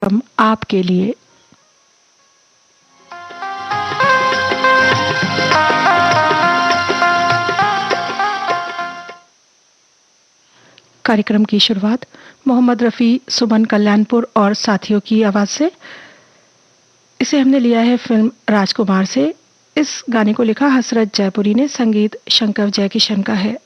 हम आपके लिए। कार्यक्रम की शुरुआत मोहम्मद रफ़ी, सुमन कल्याणपुर और साथियों की आवाज़ से। इसे हमने लिया है फिल्म राजकुमार से। इस गाने को लिखा हसरत जयपुरी ने, संगीत शंकर जयकिशन का है।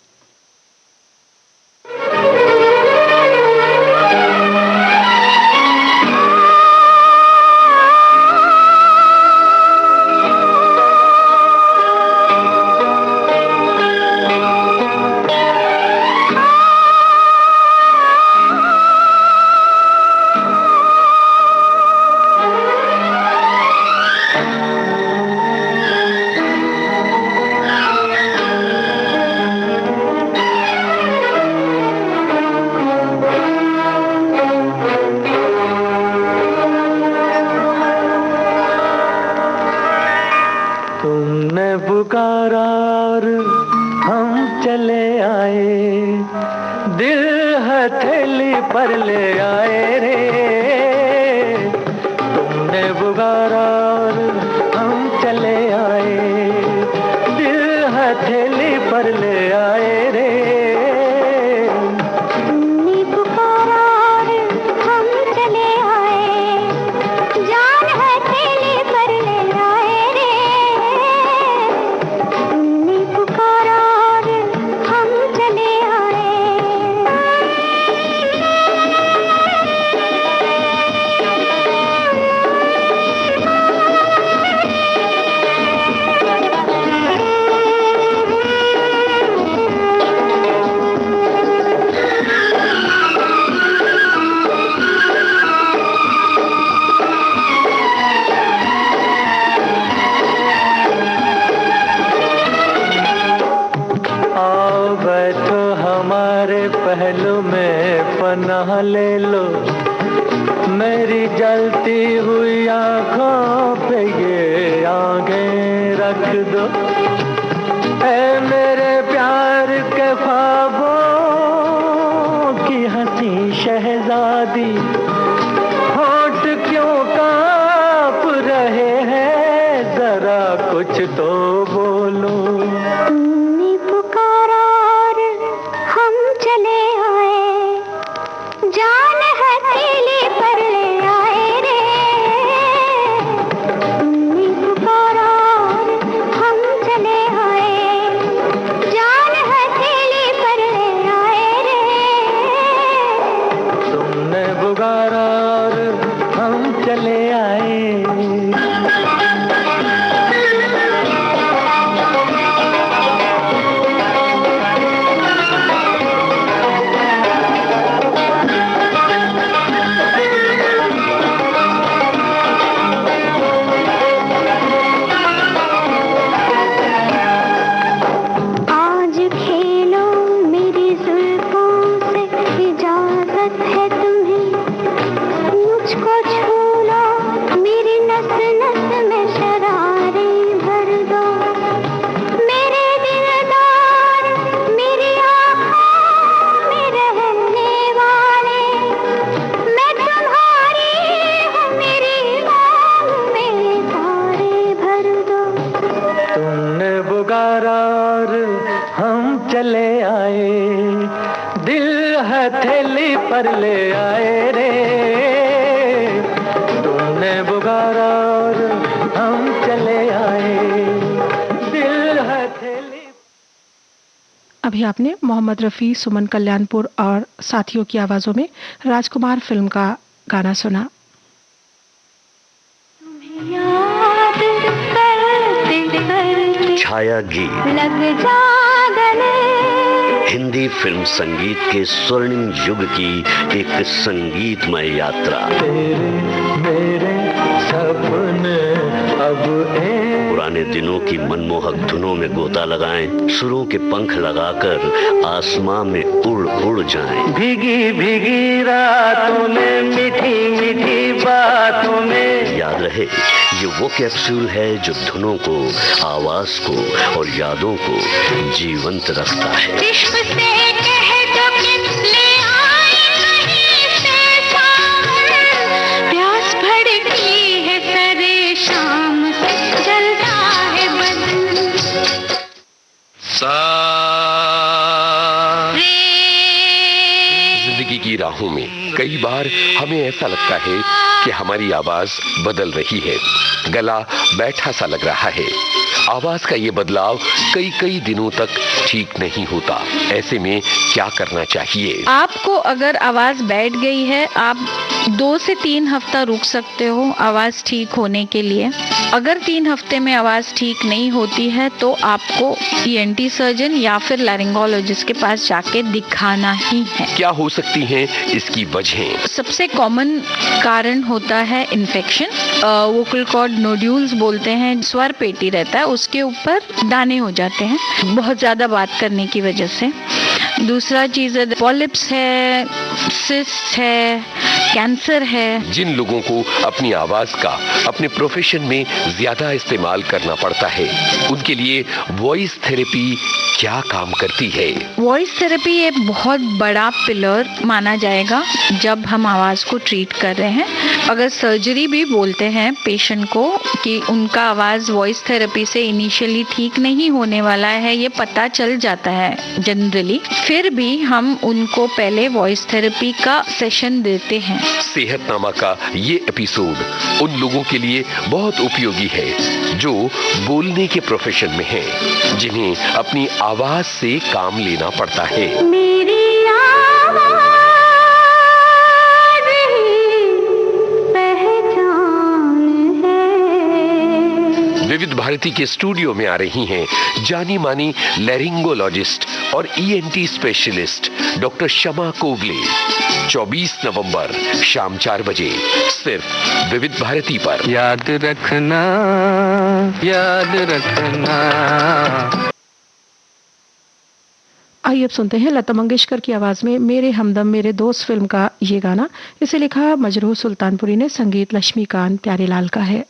पुकारा और हम चले आए, दिल हथेली पर ले आए रे। तुमने पुकारा और हम चले आए, दिल हथेली पर ले आए रे। पहलू में पनाह ले लो, मेरी जलती हुई आँखों पे ये आँखें रख दो। ऐ मेरे प्यार के ख्वाबों की हंसी शहजादी, होंठ क्यों काँप रहे हैं, जरा कुछ तो बोलो। पर ले आए रे, तुमने पुकारा और हम चले आए, दिल हथेली। अभी आपने मोहम्मद रफ़ी, सुमन कल्याणपुर और साथियों की आवाजों में राजकुमार फिल्म का गाना सुना। छाया गीत लग जा गले, हिंदी फिल्म संगीत के स्वर्णिम युग की एक संगीतमय यात्रा। तेरे मेरे सपने अब पुराने दिनों की मनमोहक धुनों में गोता लगाएं, सुरों के पंख लगाकर आसमां में उड़ उड़ जाएं। भीगी भीगी रातों में, मीठी मीठी बातों में। याद रहे, ये वो कैप्सूल है जो धुनों को, आवाज को और यादों को जीवंत रखता है। इश्क से कह दो कि ले आए कहीं से सावन, प्यार कई बार हमें ऐसा लगता है कि हमारी आवाज बदल रही है, गला बैठा सा लग रहा है। आवाज का ये बदलाव कई कई दिनों तक ठीक नहीं होता। ऐसे में क्या करना चाहिए? आपको अगर आवाज बैठ गई है, आप 2 से 3 हफ्ता रुक सकते हो आवाज ठीक होने के लिए। अगर 3 हफ्ते में आवाज ठीक नहीं होती है तो आपको ईएनटी सर्जन या फिर लैरिंगोलॉजिस्ट के पास जाके दिखाना ही है। क्या हो सकती हैं इसकी वजहें? सबसे कॉमन कारण होता है इन्फेक्शन, वोकल कॉर्ड नोड्यूल्स बोलते हैं, स्वर पेटी रहता है, उसके ऊपर दाने हो जाते हैं बहुत ज्यादा बात करने की वजह से। दूसरा चीज है पॉलिप्स है, सिस्ट है, कैंसर है। जिन लोगों को अपनी आवाज का अपने प्रोफेशन में ज्यादा इस्तेमाल करना पड़ता है, उनके लिए वॉइस थेरेपी क्या काम करती है? वॉइस थेरेपी एक बहुत बड़ा पिलर माना जाएगा जब हम आवाज को ट्रीट कर रहे हैं। अगर सर्जरी भी बोलते हैं पेशेंट को कि उनका आवाज वॉइस थेरेपी से इनिशियली ठीक नहीं होने वाला है, ये पता चल जाता है जनरली, फिर भी हम उनको पहले वॉइस थेरेपी का सेशन देते हैं। सेहतनामा का ये एपिसोड उन लोगों के लिए बहुत उपयोगी है जो बोलने के प्रोफेशन में हैं, जिन्हें अपनी आवाज से काम लेना पड़ता है। मेरी आवाज ही पहचान है। विविध भारती के स्टूडियो में आ रही हैं जानी मानी लैरिंगोलॉजिस्ट और ईएनटी स्पेशलिस्ट डॉक्टर शमा कोवले। 24 नवंबर शाम 4 बजे सिर्फ विविध भारती पर। याद रखना, याद रखना। आइए अब सुनते हैं लता मंगेशकर की आवाज में मेरे हमदम मेरे दोस्त फिल्म का ये गाना। इसे लिखा मजरूह सुल्तानपुरी ने, संगीत लक्ष्मीकांत प्यारेलाल का है।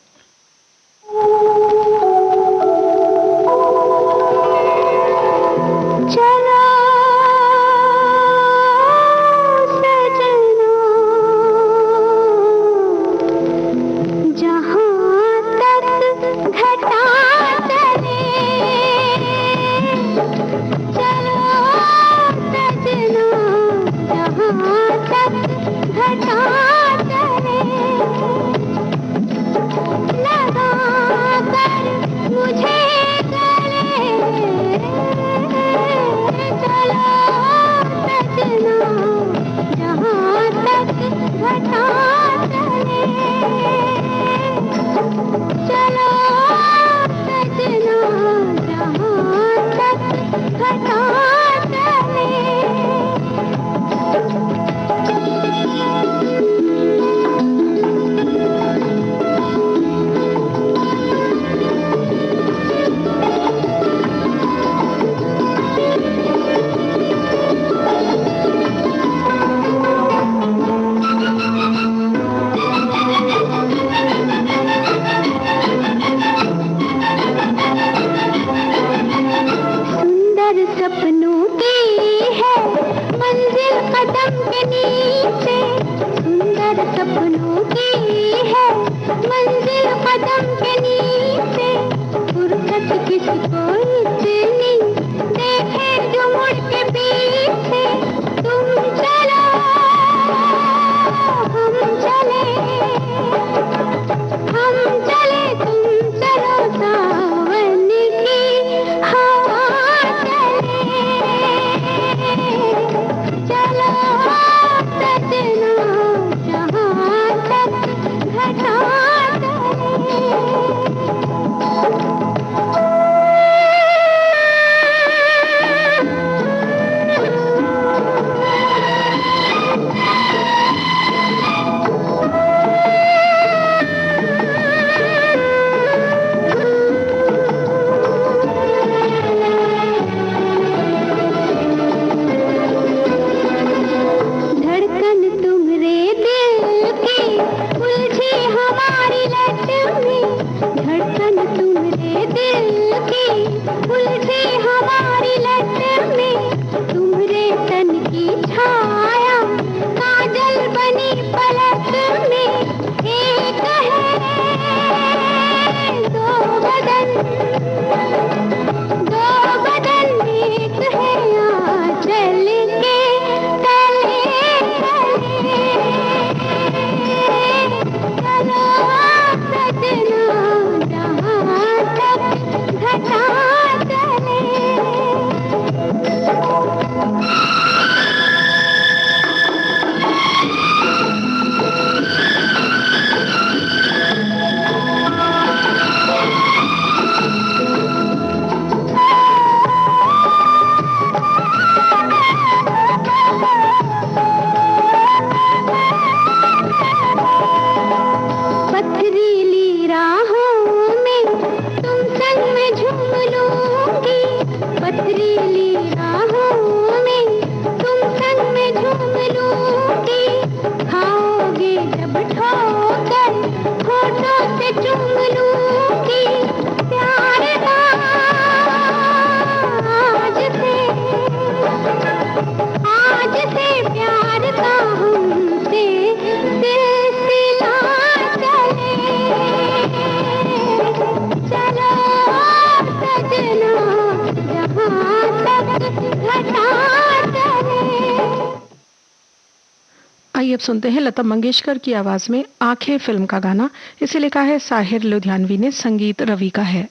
आइए अब सुनते हैं लता मंगेशकर की आवाज में आंखें फिल्म का गाना। इसे लिखा है साहिर लुधियानवी ने, संगीत रवि का है।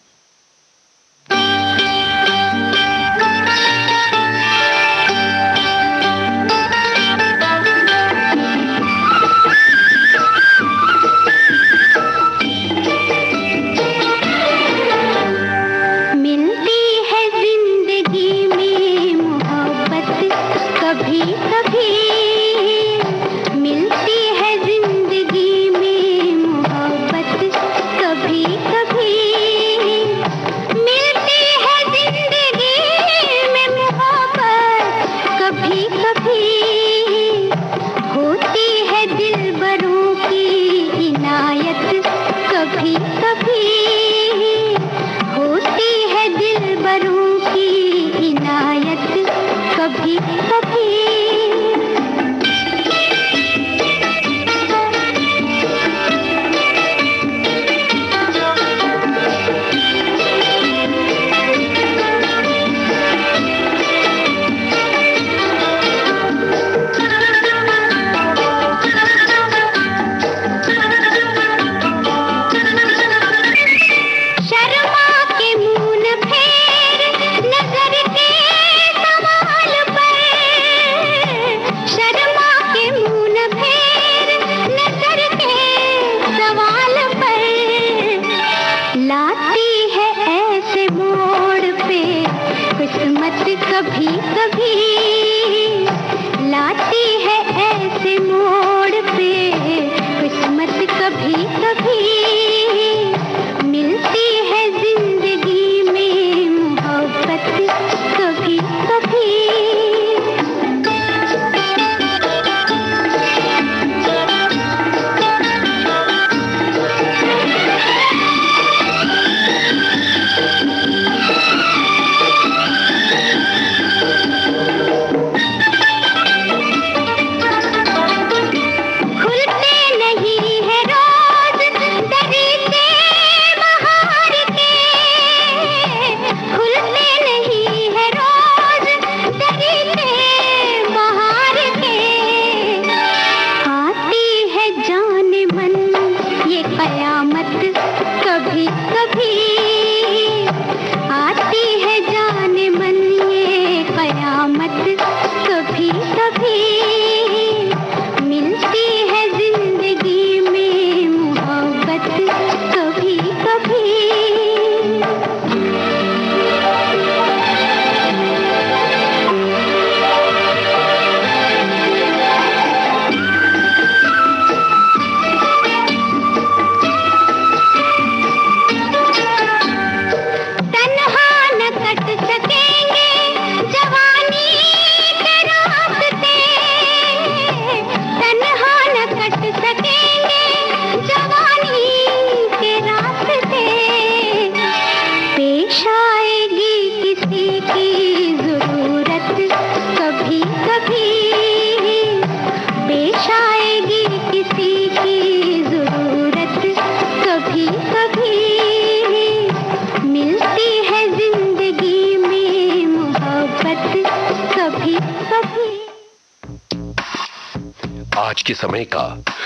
आज के समय का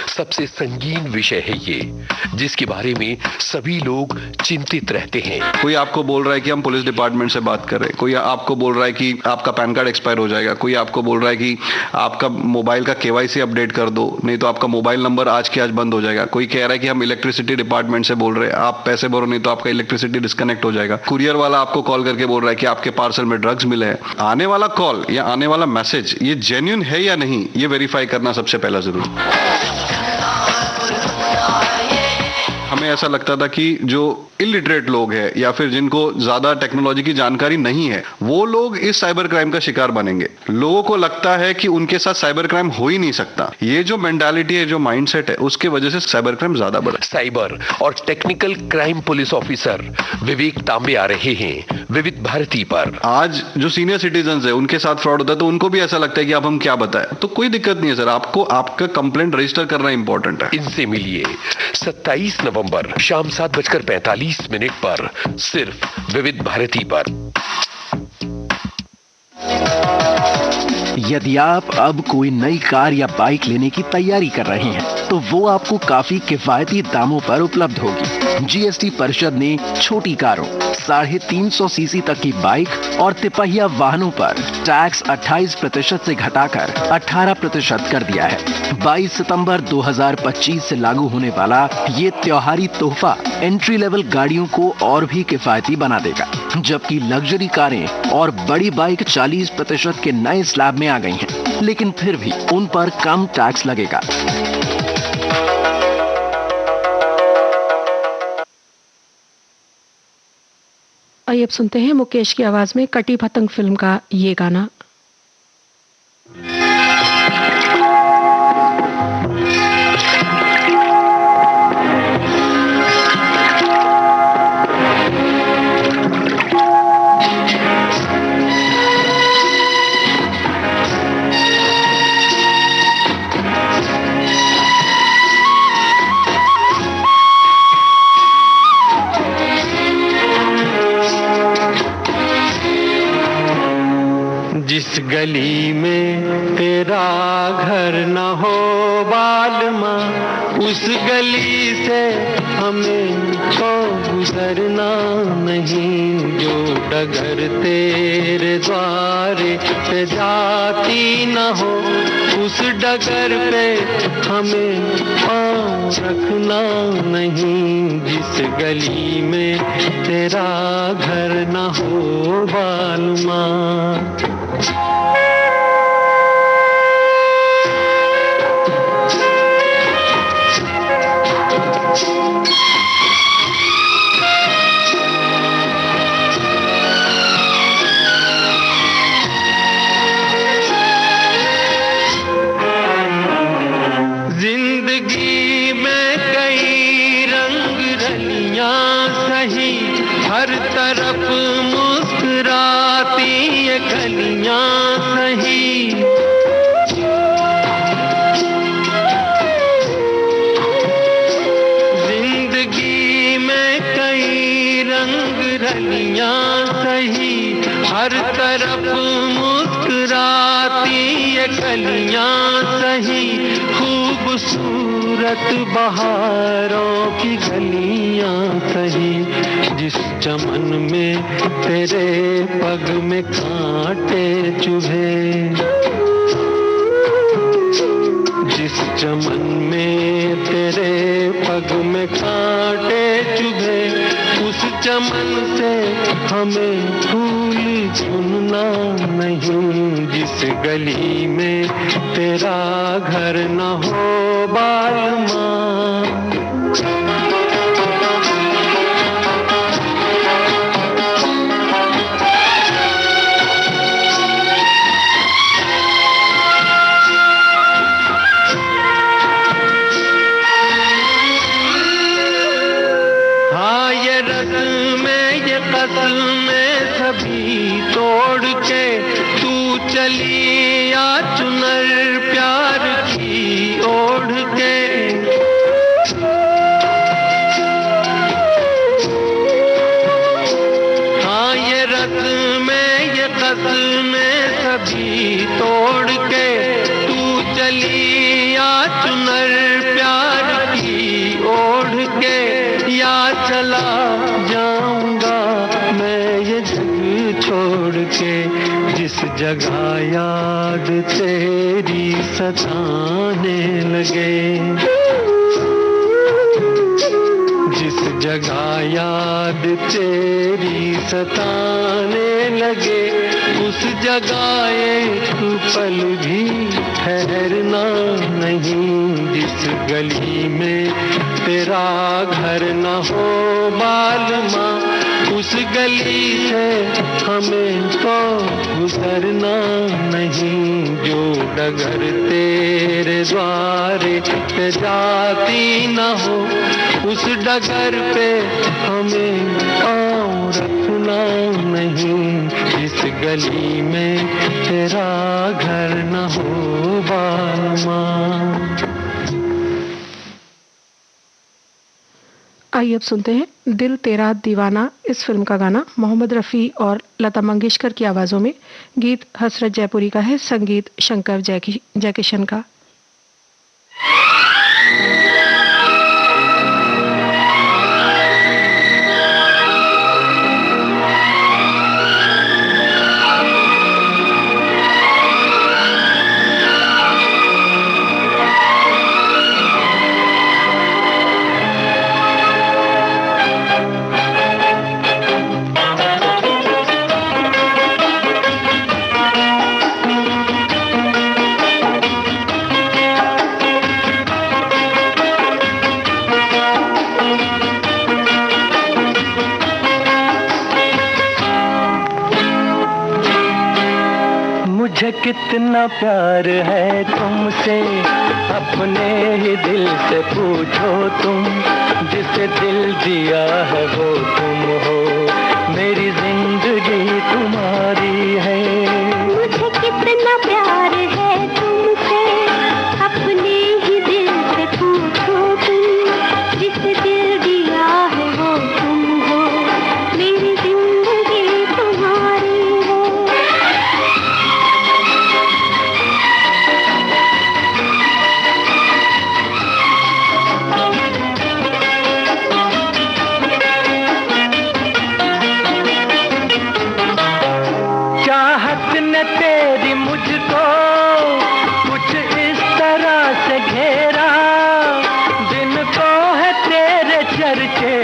सबसे संगीन विषय है ये, जिसके बारे में सभी लोग चिंतित रहते हैं। कोई आपको बोल रहा है कि हम पुलिस डिपार्टमेंट से बात कर रहे हैं, कोई आपको बोल रहा है कि आपका पैन कार्ड एक्सपायर हो जाएगा, कोई आपको बोल रहा है कि आपका मोबाइल का KYC अपडेट कर दो, नहीं तो आपका मोबाइल नंबर आज के आज बंद हो जाएगा। कोई कह रहा है कि हम इलेक्ट्रिसिटी डिपार्टमेंट से बोल रहे हैं, आप पैसे भरो नहीं तो आपका इलेक्ट्रिसिटी डिस्कनेक्ट हो जाएगा। कुरियर वाला आपको कॉल करके बोल रहा है कि आपके पार्सल में ड्रग्स मिले हैं। आने वाला कॉल या आने वाला मैसेज ये जेन्युइन है या नहीं, ये वेरीफाई करना सबसे पहला जरूरी। हमें ऐसा लगता था कि जो इलिटरेट लोग हैं या फिर जिनको ज्यादा टेक्नोलॉजी की जानकारी नहीं है, वो लोग इस साइबर क्राइम का शिकार बनेंगे। लोगों को लगता है कि उनके साथ साइबर क्राइम हो ही नहीं सकता। ये जो मेंटालिटी है, जो माइंडसेट है, उसके वजह से साइबर क्राइम ज्यादा बढ़ा। साइबर और टेक्निकल क्राइम पुलिस ऑफिसर विवेक तांबे आ रहे हैं विविध भारती पर। आज जो सीनियर सिटीजन है उनके साथ फ्रॉड होता है तो उनको भी ऐसा लगता है कि अब हम क्या बताएं, तो कोई दिक्कत नहीं है सर, आपको आपका कंप्लेंट रजिस्टर करना इंपॉर्टेंट है। इनसे मिलिए 27 नवंबर शाम 7:45 पर सिर्फ विविध भारती पर। यदि आप अब कोई नई कार या बाइक लेने की तैयारी कर रहे हैं तो वो आपको काफी किफायती दामों पर उपलब्ध होगी। जीएसटी परिषद ने छोटी कारों, 350 सीसी तक की बाइक और तिपहिया वाहनों पर टैक्स 28% से घटाकर 18% कर दिया है। 22 सितंबर 2025 से लागू होने वाला ये त्योहारी तोहफा एंट्री लेवल गाड़ियों को और भी किफायती बना देगा, जबकि लग्जरी कारें और बड़ी बाइक 40% के नए स्लैब में आ गई हैं, लेकिन फिर भी उन पर कम टैक्स लगेगा। आइए अब सुनते हैं मुकेश की आवाज में कटी पतंग फिल्म का ये गाना। जिस गली में तेरा घर न हो बालमा, उस गली से हमें तो गुजरना नहीं। जो डगर तेरे द्वारे पे जाती न हो, उस डगर पे हमें पाँव रखना नहीं। जिस गली में तेरा घर न हो बालमा। जिंदगी में कई रंग रलियां सही, हर तरफ मुस्कुराती ये गलियां सही। जिंदगी में कई रंग रलियां सही, हर तरफ मुस्कुराती ये गलियां सही। खूबसूरत बहारों की गलियां सही, जिस चमन में तेरे पग में कांटे चुभे। जिस चमन में तेरे पग में कांटे चुभे, उस चमन से हमें फूल चुनना नहीं। जिस गली में तेरा घर न हो बालमा। हाँ ये रस्म में ये कत्ल में सभी तोड़ के तू चली या चुनर प्यार की ओढ़ के। हाँ ये रस्म में ये कत्ल में सभी तोड़ के तू चली या चुनर प्यार की ओढ़ के। या चला जाऊंगा मैं ये जग छोड़ के, जिस जगह याद तेरी सताने लगे। जिस जगह याद तेरी सताने लगे, उस जगह एक पल भी ठहरना नहीं। जिस गली में तेरा घर न हो बालमा, उस गली से हमें तो गुजरना नहीं। जो डगर तेरे द्वारे पे जाती न हो, उस डगर पे हमें पाँव रखना नहीं। जिस गली में तेरा घर न हो बालमा। आइए अब सुनते हैं दिल तेरा दीवाना। इस फिल्म का गाना मोहम्मद रफ़ी और लता मंगेशकर की आवाज़ों में, गीत हसरत जयपुरी का है, संगीत शंकर जयकिशन का। मुझे कितना प्यार है तुमसे, अपने ही दिल से पूछो तुम, जिसे दिल दिया है वो तुम हो, मेरी जिंदगी तुम्हारी है। मुझे कितना प्यार है तुमसे, अपने ही दिल से पूछो तुम, जिसे दिल दिया है वो तुम हो, मेरी जिंदगी तुम्हारी है। चाहत ने तेरी मुझको कुछ इस तरह से घेरा, दिन को है तेरे चर्चे,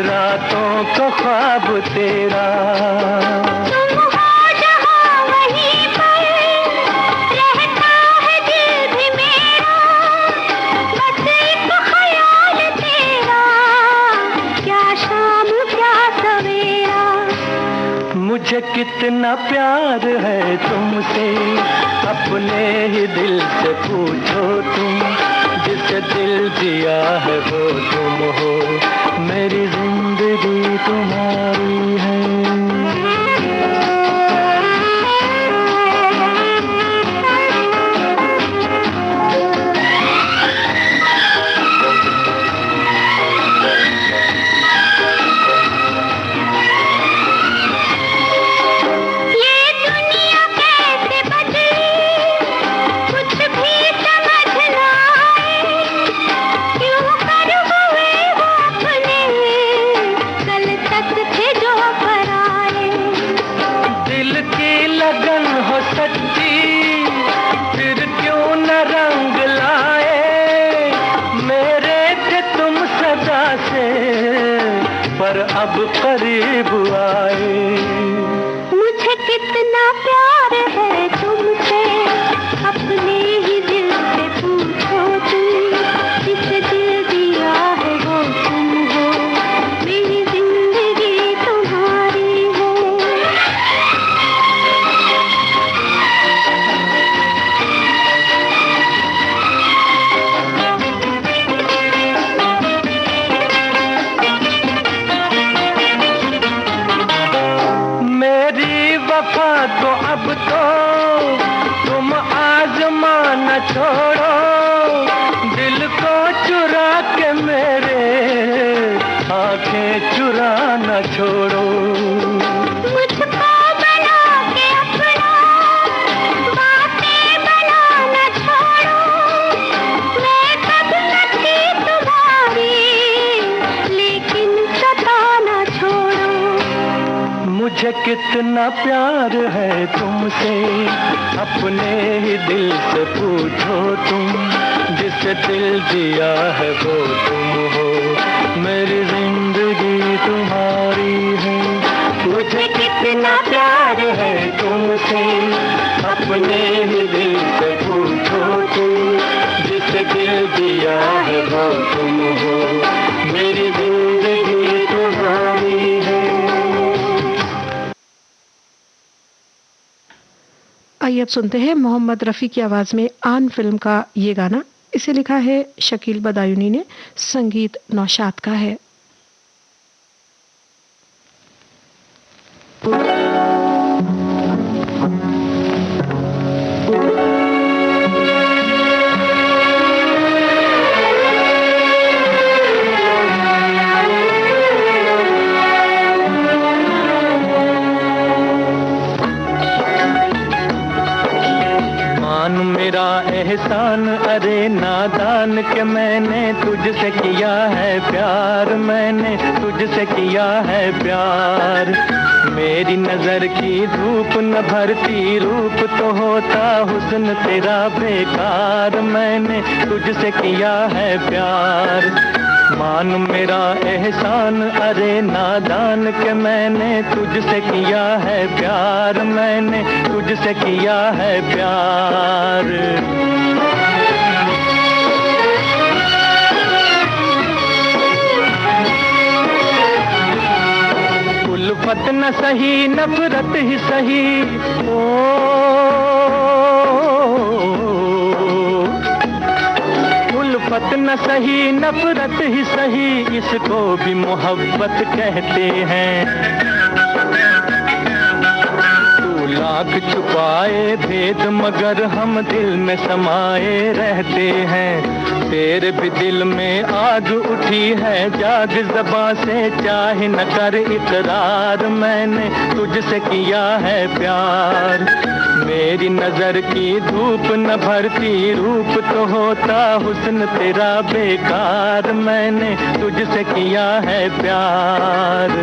रातों को ख्वाब तेरा। तुम हो जहाँ वहीं पर, रहता है दिल भी मेरा, बस एक ख्याल तेरा, क्या शाम क्या सवेरा। मुझे कितना प्यार है तुमसे, अपने ही दिल से पूछो तुम, जिसे दिल दिया है वो तुम हो, मेरी जिंदगी तुम्हारी है। ये दुनिया कैसे बदली, कुछ भी समझ ना आए, क्यों कर हुए वो अपने, कल तक थे जो पराए। दिल की लगन हो सच्ची, फिर क्यों न रंग लाए, मेरे थे तुम सदा से, पर अब करीब आए। मुझे कितना प्यार है तुमसे, अपने ही दिल से पूछो तुम, जिसे दिल दिया है वो तुम हो, मेरी जिंदगी तुम्हारी है। मेरी वफा को अब तो तुम आजमा न छोड़ो, दिल को चुरा के मेरे आंखें चुरा न छोड़ो। मुझको बना के अपना, बातें बना न छोड़ो, मैं कब न थी तुम्हारी, लेकिन सता न छोड़ो। मुझे कितना प्यार है तुमसे, अपने ही दिल से पूछो तुम, जिसे दिल दिया है वो तुम हो, मेरी जिंदगी तुम्हारी है। मुझे कितना प्यार है तुमसे, अपने ही दिल से पूछो तुम, जिसे दिल दिया है वो तुम हो, मेरी जिंदगी तुम्हारी है। आइए अब सुनते हैं मोहम्मद रफ़ी की आवाज़ में आन फिल्म का ये गाना। इसे लिखा है शकील बदायूनी ने, संगीत नौशाद का है। नादान के मैंने तुझसे किया है प्यार, मैंने तुझसे किया है प्यार। मेरी नजर की धूप न भरती रूप तो होता हुस्न तेरा बेकार, मैंने तुझसे किया है प्यार। मान मेरा एहसान अरे नादान के मैंने तुझसे किया है प्यार, मैंने तुझसे किया है प्यार। उल्फत न सही नफरत ही सही, ओ उल्फत न सही नफरत ही सही, इसको भी मोहब्बत कहते हैं। तू लाख छुपाए भेद मगर हम दिल में समाये रहते हैं। तेरे भी दिल में आग उठी है जाग ज़बां से चाहे न कर इकरार, मैंने तुझसे किया है प्यार। मेरी नजर की धूप न भरती रूप तो होता हुस्न तेरा बेकार, मैंने तुझसे किया है प्यार।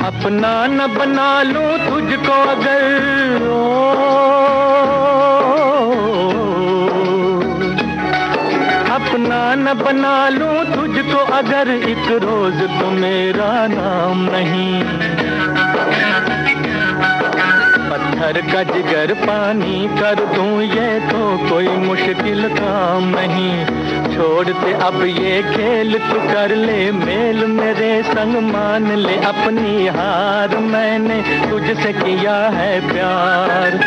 अपना न बना लूं तुझको अगर, अपना न बना लूं तुझको अगर, एक रोज तो मेरा नाम नहीं। पत्थर का जिगर पानी कर दूं ये तो कोई मुश्किल काम नहीं। छोड़ते अब ये खेल तू कर ले मेल मेरे संग, मान ले अपनी हार, मैंने तुझसे किया है प्यार।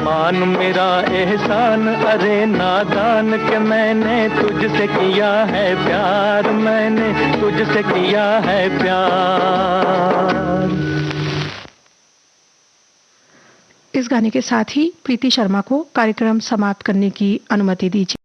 मान मेरा एहसान अरे नादान के मैंने तुझसे किया है प्यार, मैंने तुझसे किया है प्यार। इस गाने के साथ ही प्रीति शर्मा को कार्यक्रम समाप्त करने की अनुमति दीजिए।